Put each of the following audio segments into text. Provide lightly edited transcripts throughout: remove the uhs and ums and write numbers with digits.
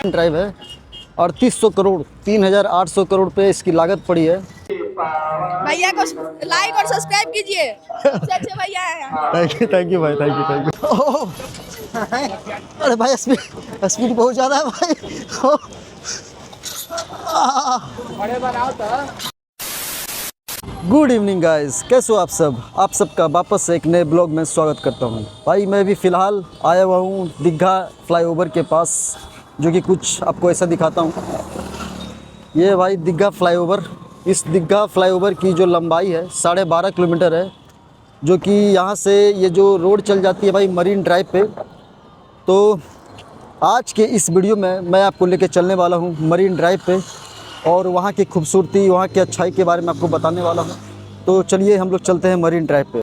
Drive है 3800 करोड़ 3800 करोड़ पे इसकी लागत पड़ी है। भैया को लाइक और सब्सक्राइब कीजिए, अच्छे भैया हैं। थैंक यू भाई, थैंक यू। अरे भाई स्पीड बहुत ज़्यादा है भाई। गुड इवनिंग गाइस, कैसे हो आप सब? आप सबका वापस से एक नए ब्लॉग में स्वागत करता हूं। भाई मैं भी फ़िलहाल आया हुआ हूं दीघा फ्लाईओवर के पास, जो कि कुछ आपको ऐसा दिखाता हूं। ये भाई दीघा फ्लाईओवर, इस दीघा फ्लाईओवर की जो लंबाई है 12.5 किलोमीटर है, जो कि यहाँ से ये जो रोड चल जाती है भाई मरीन ड्राइव पे। तो आज के इस वीडियो में मैं आपको लेके चलने वाला हूँ मरीन ड्राइव पे और वहाँ की खूबसूरती, वहाँ की अच्छाई के बारे में आपको बताने वाला हूँ। तो चलिए हम लोग चलते हैं मरीन ड्राइव पे।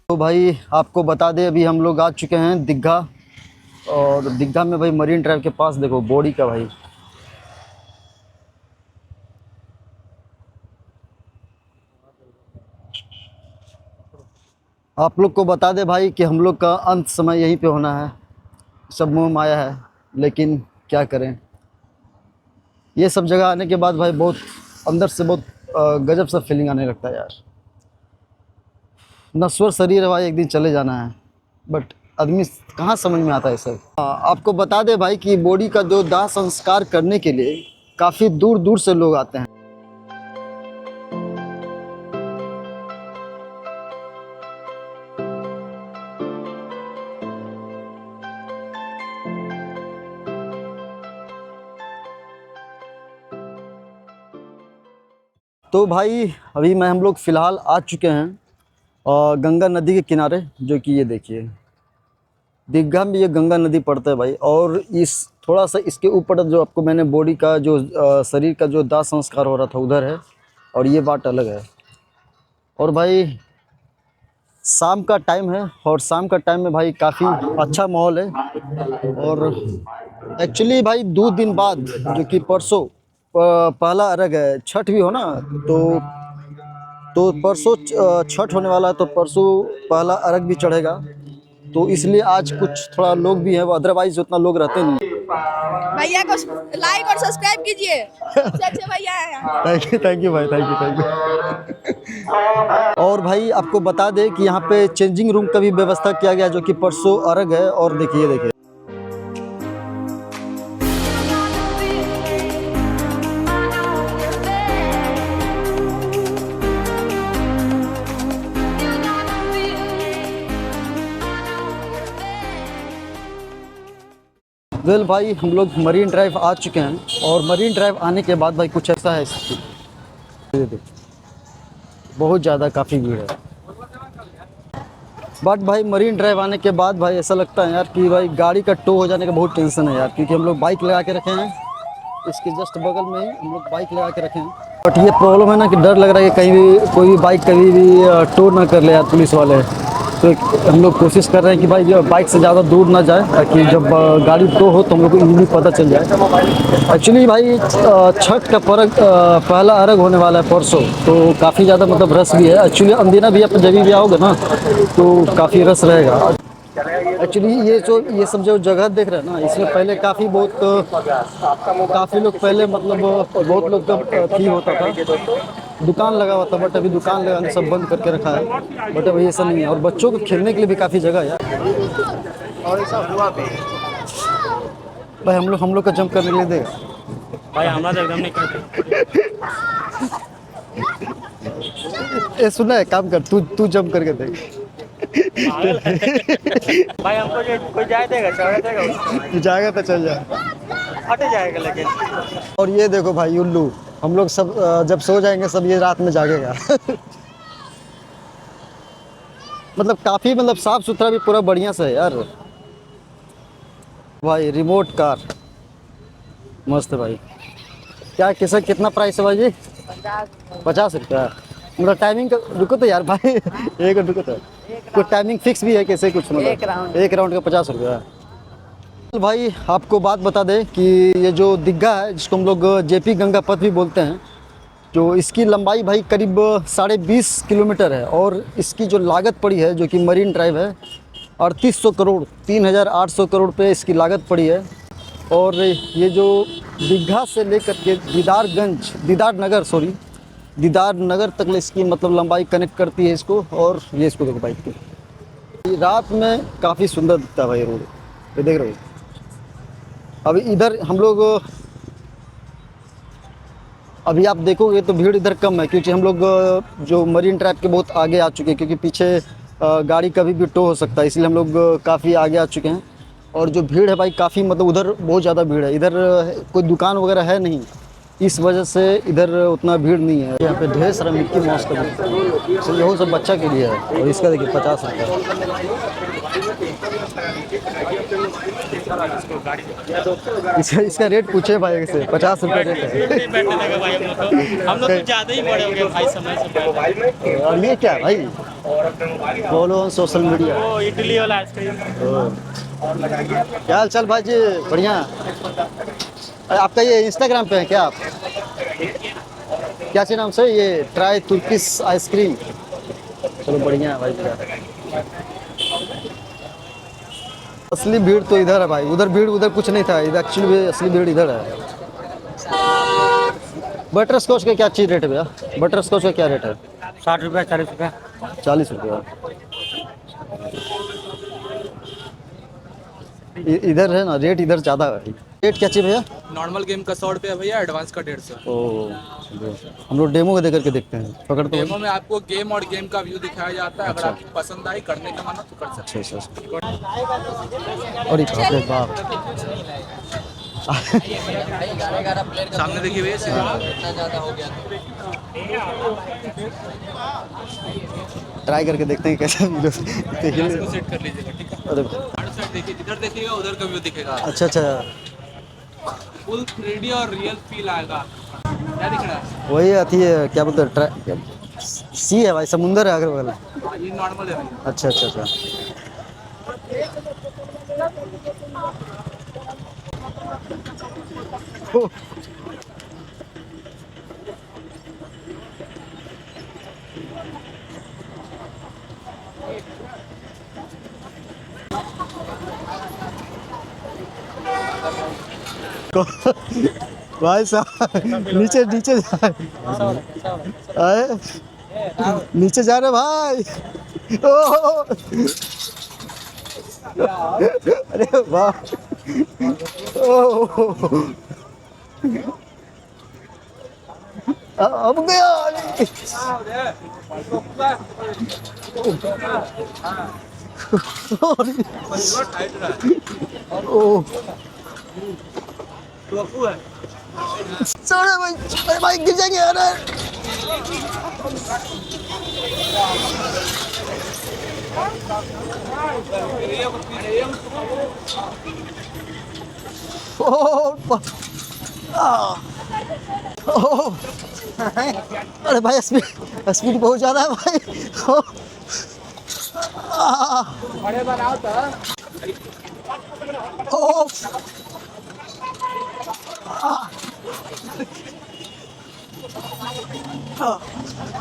तो भाई आपको बता दें, अभी हम लोग आ चुके हैं दीघा, और दीघा में भाई मरीन ड्राइव के पास देखो बॉडी का भाई। आप लोग को बता दे भाई कि हम लोग का अंत समय यहीं पे होना है। सब मोह माया है, लेकिन क्या करें। ये सब जगह आने के बाद भाई बहुत अंदर से बहुत गजब सा फीलिंग आने लगता है यार। नश्वर शरीर है भाई, एक दिन चले जाना है, बट आदमी कहाँ समझ में आता है सब। आपको बता दे भाई कि बॉडी का जो दाह संस्कार करने के लिए काफ़ी दूर दूर से लोग आते हैं। तो भाई अभी हम लोग फ़िलहाल आ चुके हैं गंगा नदी के किनारे, जो कि ये देखिए दीघा में ये गंगा नदी पड़ता है भाई। और इस थोड़ा सा इसके ऊपर जो आपको मैंने बॉडी का जो शरीर का जो दाह संस्कार हो रहा था उधर है, और ये बात अलग है। और भाई शाम का टाइम है, और शाम का टाइम में भाई काफ़ी अच्छा माहौल है। और एक्चुअली भाई 2 दिन बाद, जो कि परसों पहला अर्घ है, छठ भी हो ना, तो परसों छठ होने वाला है, तो परसों पहला अर्घ भी चढ़ेगा। तो इसलिए आज कुछ थोड़ा लोग भी हैं, वो अदरवाइज उतना लोग रहते नहीं। भैया को लाइक और सब्सक्राइब कीजिए, अच्छे भैया हैं। थैंक यू भाई, थैंक यू। और भाई आपको बता दें कि यहाँ पे चेंजिंग रूम का भी व्यवस्था किया गया, जो कि परसों अर्घ है। और देखिए वेल भाई हम लोग मरीन ड्राइव आ चुके हैं, और मरीन ड्राइव आने के बाद भाई कुछ ऐसा है, बहुत ज़्यादा काफ़ी भीड़ है। बट भाई मरीन ड्राइव आने के बाद भाई ऐसा लगता है यार कि भाई गाड़ी का टो हो जाने का बहुत टेंशन है यार, क्योंकि हम लोग बाइक लगा के रखे हैं, इसके जस्ट बगल में ही हम लोग बाइक लगा के रखे हैं। बट ये प्रॉब्लम है ना कि डर लग रहा है कि कहीं भी कोई भी बाइक कभी भी टो ना कर ले यार पुलिस वाले। तो हम लोग कोशिश कर रहे हैं कि भाई जो बाइक से ज़्यादा दूर ना जाए, ताकि जब गाड़ी टो हो तो हम लोग को इजीली पता चल जाए। एक्चुअली भाई छठ का पहला अर्घ होने वाला है परसों, तो काफ़ी ज़्यादा मतलब रश भी है। एक्चुअली अंदिना भी आप जब भी आओगे ना तो काफ़ी रश रहेगा। एक्चुअली ये सब जो जगह देख रहे हैं ना, इसमें पहले काफ़ी काफ़ी लोग पहले मतलब बहुत लोग का थी होता था, दुकान लगा हुआ था, बट अभी दुकान लगा सब बंद करके रखा है। बट अभी ऐसा नहीं है, और बच्चों को खेलने के लिए भी काफ़ी जगह है यार। और ऐसा हुआ भी भाई, हम लोग का जंप करने के लिए देगा भाई, हमारा एकदम नहीं करते। ये सुना है, काम कर, तू जंप करके देख। भाई हमको जो कोई जाए देगा, चढ़ा देगा, तू जाएगा तो चल जा। हट जाएगा लेकिन। और ये देखो भाई उल्लू, हम लोग सब जब सो जाएंगे सब, ये रात में जागेगा। मतलब काफ़ी मतलब साफ़ सुथरा भी पूरा बढ़िया से है यार। भाई रिमोट कार मस्त है भाई। क्या किसा कितना प्राइस है भाई जी? 50 रुपया। मतलब टाइमिंग का, रुको तो यार भाई, एक रुको तो, कोई टाइमिंग फिक्स भी है कैसे कुछ? मतलब एक राउंड का 50 रुपया। भाई आपको बात बता दें कि ये जो दीघा है, जिसको हम लोग जेपी गंगा पथ भी बोलते हैं, जो इसकी लंबाई भाई करीब 20.5 किलोमीटर है। और इसकी जो लागत पड़ी है, जो कि मरीन ड्राइव है, 3800 करोड़ 3800 करोड़ पे इसकी लागत पड़ी है। और ये जो दीघा से लेकर के दीदार नगर तक इसकी मतलब लंबाई कनेक्ट करती है इसको। और ये इसको देखो भाई, रात में काफ़ी सुंदर दिखता है भाई रोड, ये देख रहे हो। अभी इधर हम लोग, अभी आप देखोगे तो भीड़ इधर कम है, क्योंकि हम लोग जो मरीन ड्राइव के बहुत आगे आ चुके हैं, क्योंकि पीछे गाड़ी कभी भी टो हो सकता है, इसलिए हम लोग काफ़ी आगे आ चुके हैं। और जो भीड़ है भाई काफ़ी, मतलब उधर बहुत ज़्यादा भीड़ है। इधर कोई दुकान वगैरह है नहीं, इस वजह से इधर उतना भीड़ नहीं है। यहाँ पे ढेर सारा मिक्की माउस का भी, यही सब बच्चा के लिए है। और इसका देखिए 50 रुपया। इसका रेट पूछे भाई से, 50 रुपया रेट है। बैठने लगा भाई हम लोग तो ज़्यादा ही बड़े हो गए भाई समय से। और ये क्या भाई? Follow on social media. वो इडली वाला आइसक्रीम। क्या हाल चाल भाई जी? बढ़िया। आपका ये इंस्टाग्राम पे है क्या आप? क्या सी नाम से? ये ट्राई तुर्किश आइसक्रीम। चलो बढ़िया है भाई। क्या असली भीड़ तो इधर है भाई, उधर भीड़, उधर कुछ नहीं था। इधर एक्चुअली असली भीड़ इधर है। बटर स्कॉच का क्या चीज रेट है भैया? बटर स्कॉच का क्या रेट है? 60 रुपया, 40 रुपया। 40 रुपया। इधर है ना रेट, इधर ज़्यादा है। रेट क्या चाहिए भैया? नॉर्मल गेम का 100 रुपया भैया, एडवांस का 150। ओ, हम लोग डेमो दे करके देखते हैं। पकड़ तो डेमो में आपको गेम और गेम का व्यू दिखाया जाता है। अगर आपको पसंद आई, करने का मन हो तो कर सकते अच्छा अच्छा। और ये बाप, सामने देखिए भैया, सीधा ट्राई करके देखते हैं कैसा देखिए। इसको सेट कर लीजिएगा, ठीक है। अरे हर साइड देखिए, इधर देखिएगा, उधर का व्यू दिखेगा। अच्छा अच्छा, फुल 3D और रियल फील आएगा। क्या दिख रहा है? वही आती है, क्या बोलते हैं, सी है भाई, समुंदर है अगल बगल। ये नॉर्मल है भैया। अच्छा अच्छा अच्छा। ओ, भाई साहब नीचे नीचे आए, नीचे जा रहे भाई। ओ, अरे वाह। ओ, अब गया। ओ, sorry भाई, अरे भाई गिर जाएंगे यार। अरे भाई स्पीड बहुत ज़्यादा है भाई। बड़े बनाओ तो।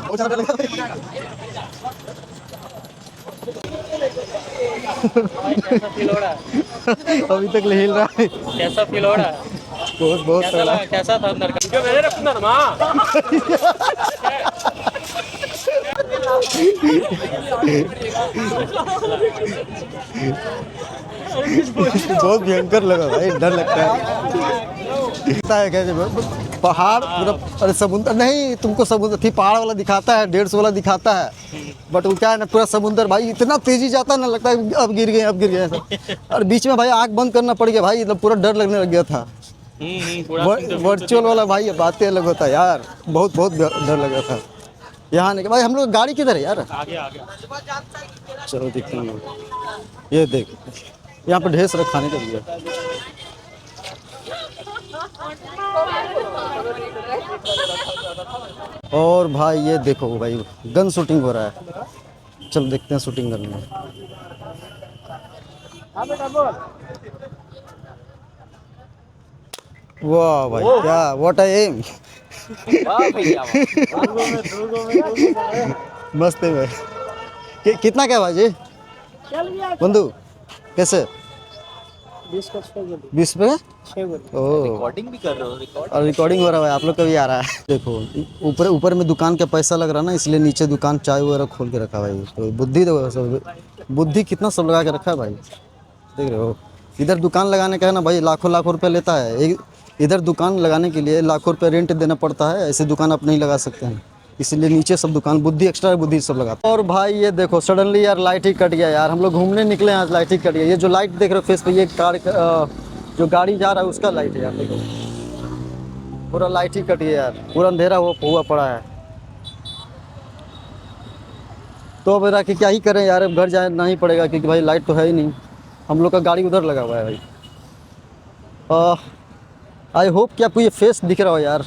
बहुत ज़्यादा लगा। कैसा फील हो रहा है? अभी तक हिल रहा है। कैसा फील हो रहा है? बहुत बहुत कैसा था अंदर का? बहुत भयंकर लगा भाई, डर लगता है कैसे पहाड़ पूरा। अरे समुद्र नहीं, तुमको समुद्र थी पहाड़ वाला दिखाता है, 150 वाला दिखाता है, बट वो क्या है ना पूरा समुद्र भाई, इतना तेजी जाता है ना, लगता है अब गिर गए अब गिर गए सब। और बीच में भाई आँख बंद करना पड़ गया भाई, मतलब पूरा डर लगने लग गया था। वर्चुअल वाला भाई बातें अलग होता है यार, बहुत बहुत डर लगा था। यहाँ नहीं भाई, हम लोग गाड़ी किधर है यार? आगे आगे चलो देखते हैं। ये देख, यहाँ पर ढेर सारा खाने का भी है। और भाई ये देखो भाई, गन शूटिंग हो रहा है, चलो देखते हैं शूटिंग करने में। वाह भाई क्या, व्हाट आई एम। मस्त है भाई। कितना क्या भाई जी बंधु, कैसे 20 रुपये? रिकॉर्डिंग भी कर रहे हो? और रिकॉर्डिंग हो रहा है, आप लोग का भी आ रहा है। देखो ऊपर ऊपर में दुकान का पैसा लग रहा है ना, इसलिए नीचे दुकान चाय वगैरह खोल के रखा भाई। तो बुद्धि देखो सब, बुद्धि कितना सब लगा के रखा है भाई, देख रहे हो। इधर दुकान लगाने का है ना भाई, लाखों लाखों रुपये लेता है। इधर दुकान लगाने के लिए लाखों रुपये रेंट देना पड़ता है, ऐसे दुकान आप नहीं लगा सकते हैं, इसलिए नीचे सब दुकान बुद्धि एक्स्ट्रा बुद्धि सब लगाता है। और भाई ये देखो सडनली यार लाइट ही कट गया यार, हम लोग घूमने निकले हैं, आज लाइट ही कट गया। ये जो लाइट देख रहे हो फेस पे, ये कार जो गाड़ी जा रहा है उसका लाइट है यार, देखो पूरा लाइट ही कट गया यार, पूरा अंधेरा हुआ पड़ा है। तो अब कि क्या ही करें यार, अब घर जाना ही पड़ेगा क्योंकि भाई लाइट तो है ही नहीं। हम लोग का गाड़ी उधर लगा हुआ है भाई। आई होप कि आपको ये फेस दिख रहा हो यार,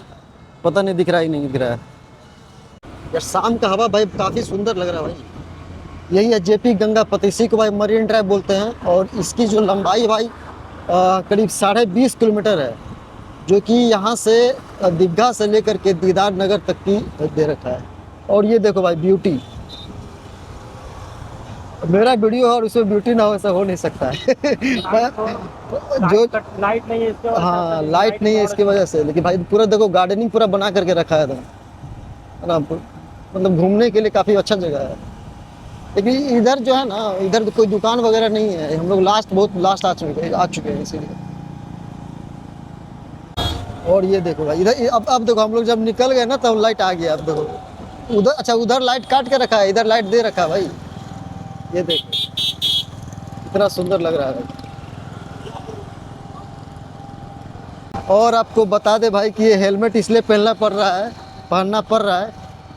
पता नहीं दिख रहा ही नहीं दिख रहा है यार। शाम का हवा भाई काफ़ी सुंदर लग रहा है भाई। यही है जेपी गंगापति, इसी को भाई मरीन ड्राइव बोलते हैं। और इसकी जो लंबाई भाई करीब 20.5 किलोमीटर है, जो कि यहाँ से दीघा से लेकर के दीदार नगर तक की दे रखा है। और ये देखो भाई ब्यूटी, मेरा वीडियो और उसमें ब्यूटी ना हो ऐसा हो नहीं सकता है। जो लाइट नहीं है इसके, हाँ लाइट नहीं है इसकी वजह से, लेकिन भाई पूरा देखो गार्डनिंग पूरा बना करके रखा है ना, मतलब घूमने के लिए काफ़ी अच्छा जगह है। लेकिन इधर जो है ना, इधर तो कोई दुकान वगैरह नहीं है, हम लोग बहुत लास्ट आ चुके हैं इसीलिए। और ये देखो भाई इधर, अब देखो हम लोग जब निकल गए ना तब लाइट आ गया। अब देखो उधर, अच्छा उधर लाइट काट के रखा है, इधर लाइट दे रखा है भाई। ये देखो इतना सुंदर लग रहा है भाई। और आपको बता दे भाई कि ये हेलमेट इसलिए पहनना पड़ रहा है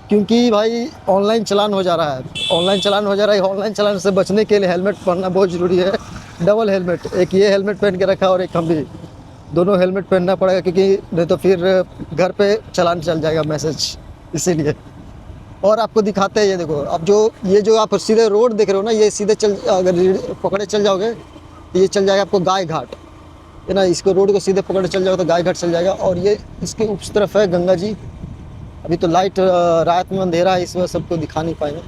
क्योंकि भाई ऑनलाइन चालान हो जा रहा है। ऑनलाइन चालान से बचने के लिए हेलमेट पहनना बहुत ज़रूरी है। डबल हेलमेट, एक ये हेलमेट पहन के रखा और एक हम भी, दोनों हेलमेट पहनना पड़ेगा क्योंकि नहीं तो फिर घर पे चालान चल जाएगा मैसेज, इसीलिए। और आपको दिखाते हैं, ये देखो अब ये जो आप सीधे रोड देख रहे हो ना, ये सीधे अगर पकड़े चल जाओगे तो ये चल जाएगा आपको गाय घाट, है ना। इसको रोड को सीधे पकड़े चल जाओगे तो गाय घाट चल जाएगा। और ये इसके उस तरफ है गंगा जी। अभी तो लाइट रात में अंधेरा है, इस वजह सबको दिखा नहीं पाएंगे।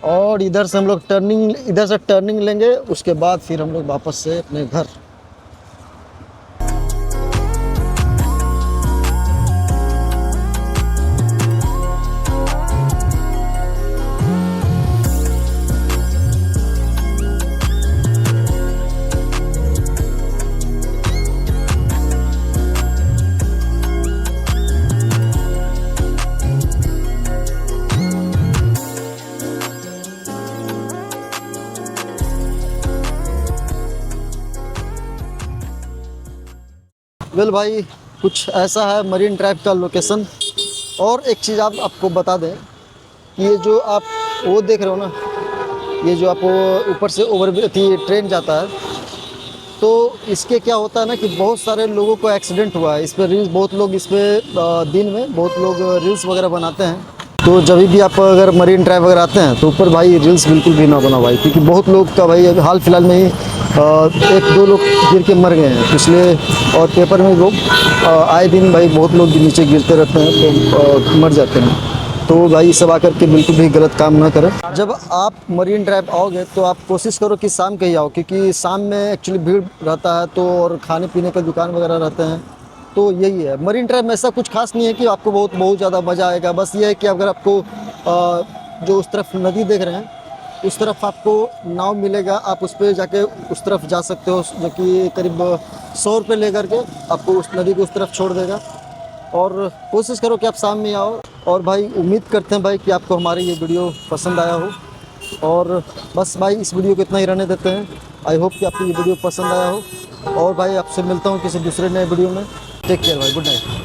और इधर से हम लोग टर्निंग लेंगे, उसके बाद फिर हम लोग वापस से अपने घर। वेल भाई कुछ ऐसा है मरीन ड्राइव का लोकेशन। और एक चीज़ आपको बता दें कि ये जो आप वो देख रहे हो ना, ये जो आप ऊपर से ट्रेन जाता है, तो इसके क्या होता है ना कि बहुत सारे लोगों को एक्सीडेंट हुआ है। इस पर रील्स बहुत लोग दिन में बहुत लोग रील्स वगैरह बनाते हैं। तो जब भी आप अगर मरीन ड्राइव वगैरह आते हैं तो ऊपर भाई रील्स बिल्कुल भी ना बनाओ भाई, क्योंकि बहुत लोग का भाई हाल फिलहाल में ही 1-2 लोग गिर के मर गए हैं पिछले। और पेपर में लोग आए दिन भाई बहुत लोग नीचे गिरते रहते हैं तो मर जाते हैं। तो भाई सब आकर के बिल्कुल भी गलत काम ना करें। जब आप मरीन ड्राइव आओगे तो आप कोशिश करो कि शाम के ही आओ, क्योंकि शाम में एक्चुअली भीड़ रहता है तो, और खाने पीने का दुकान वगैरह रहते हैं तो यही है मरीन ड्राइव में। ऐसा कुछ खास नहीं है कि आपको बहुत बहुत ज़्यादा मज़ा आएगा। बस ये है कि अगर आपको जो उस तरफ नदी देख रहे हैं उस तरफ आपको नाव मिलेगा, आप उस पर जाके उस तरफ जा सकते हो, जो कि करीब 100 रुपये लेकर के आपको उस नदी को उस तरफ छोड़ देगा। और कोशिश करो कि आप शाम में आओ। और भाई उम्मीद करते हैं भाई कि आपको हमारी ये वीडियो पसंद आया हो। और बस भाई इस वीडियो को इतना ही रहने देते हैं। आई होप कि आपको ये वीडियो पसंद आया हो। और भाई आपसे मिलता हूँ किसी दूसरे नए वीडियो में। टेक केयर भाई, गुड नाइट।